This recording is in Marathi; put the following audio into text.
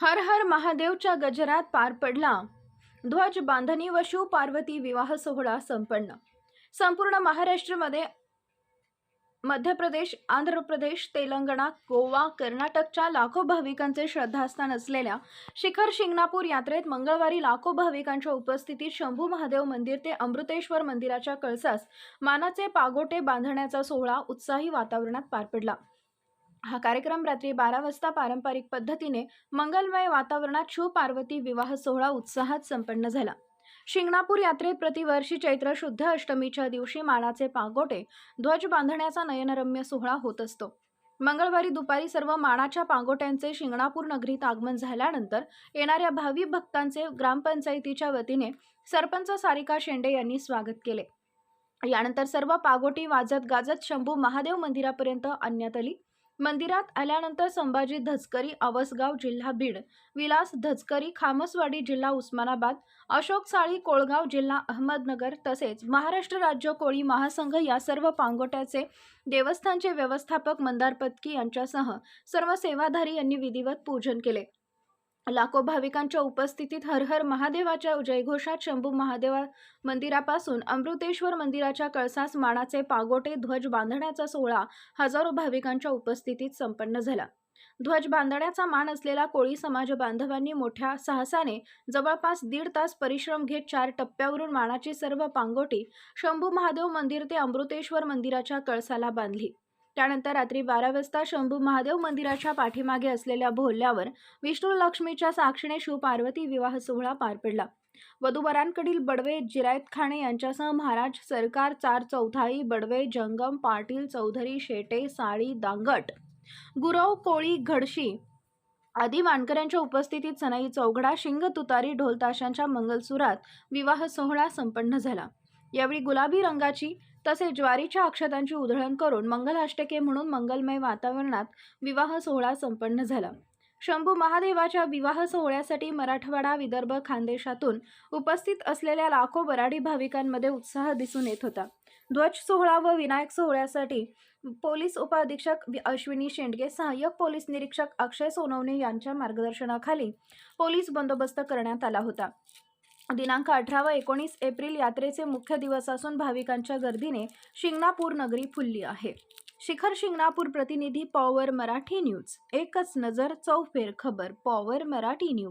हर हर महादेवच्या गजरात पार पडला ध्वज बांधणी व शिव पार्वती विवाह सोहळा संपन्न। संपूर्ण महाराष्ट्रामध्ये मध्य प्रदेश, आंध्र प्रदेश, तेलंगणा, गोवा, कर्नाटकच्या लाखो भाविकांचे श्रद्धास्थान असलेल्या शिखर शिंगणापूर यात्रेत मंगळवारी लाखो भाविकांच्या उपस्थितीत शंभू महादेव मंदिर ते अमृतेश्वर मंदिराच्या कळसास मानाचे पागोटे बांधण्याचा सोहळा उत्साही वातावरणात पार पडला। हा कार्यक्रम रात्री 12 वाजता पारंपरिक पद्धतीने मंगलमय वातावरणात शिव पार्वती विवाह सोहळा उत्साहात संपन्न झाला। शिंगणापूर यात्रेत प्रतिवर्षी चैत्र शुद्ध अष्टमीच्या दिवशी मानाचे पागोटे ध्वज बांधण्याचा नयनरम्य सोहळा होत असतो। मंगळवारी दुपारी सर्व मानाच्या पागोट्यांचे शिंगणापूर नगरीत आगमन झाल्यानंतर येणाऱ्या भावी भक्तांचे ग्रामपंचायतीच्या वतीने सरपंच सारिका शेंडे यांनी स्वागत केले। यानंतर सर्व पागोटी वाजत गाजत शंभू महादेव मंदिरापर्यंत आणण्यात आली। मंदिरात आल्यानंतर संभाजी धजकरी आवसगाव जिल्हा बीड, विलास धजकरी खामसवाडी जिल्हा उस्मानाबाद, अशोक साळी कोळगाव जिल्हा अहमदनगर तसेच महाराष्ट्र राज्य कोळी महासंघ या सर्व पांगोट्याचे देवस्थानचे व्यवस्थापक मंदार पत्की यांच्यासह सर्व सेवाधारी यांनी विधिवत पूजन केले। लाखो भाविकांच्या उपस्थितीत हर हर महादेवाच्या जयघोषात शंभू महादेव मंदिरापासून अमृतेश्वर मंदिराच्या कळसास मानाचे पागोटे ध्वज बांधण्याचा सोहळा हजारो भाविकांच्या उपस्थितीत संपन्न झाला। ध्वज बांधण्याचा मान असलेला कोळी समाज बांधवांनी मोठ्या साहसाने जवळपास 1.5 तास परिश्रम घेत 4 टप्प्यावरून मानाची सर्व पांगोटी शंभू महादेव मंदिर ते अमृतेश्वर मंदिराच्या कळसाला बांधली। त्यानंतर रात्री 12 वाजता शंभू महादेव मंदिराच्या पाठीमागे असलेल्या बोहल्यावर विष्णू लक्ष्मीच्या साक्षीने शिव पार्वती विवाह सोहळा पार पडला। वधूवरांकडील बडवे जिरायतखाने यांच्यासह महाराज सरकार 4/4 बडवे जंगम पाटील चौधरी शेटे साळी दांगट गुरव कोळी घडशी आदी वानकऱ्यांच्या उपस्थितीत सनई चौघडा शिंग तुतारी ढोल ताशांच्या मंगलसुरात विवाह सोहळा संपन्न झाला। यावेळी गुलाबी रंगाची तसेच ज्वारीच्या अक्षतांची उधळण करून मंगलाष्टके म्हणून मंगलमय वातावरणात विवाह सोहळा संपन्न झाला। शंभू महादेवाच्या विवाह सोहळ्यासाठी मराठवाडा, विदर्भ, खानदेशातून उपस्थित असलेल्या लाखो वराडी भाविकांमध्ये उत्साह दिसून येत होता। ध्वज सोहळा व विनायक सोहळ्यासाठी पोलीस उपाधीक्षक अश्विनी शेंडगे, सहाय्यक पोलीस निरीक्षक अक्षय सोनवणे यांच्या मार्गदर्शनाखाली पोलीस बंदोबस्त करण्यात आला होता। दिनांक 18 व 19 एप्रिल यात्रेचे मुख्य दिवस असून भाविकांच्या गर्दीने शिंगणापूर नगरी फुलली आहे। शिखर शिंगणापूर प्रतिनिधी पॉवर मराठी न्यूज। एकच नजर चौफेर खबर पॉवर मराठी न्यूज।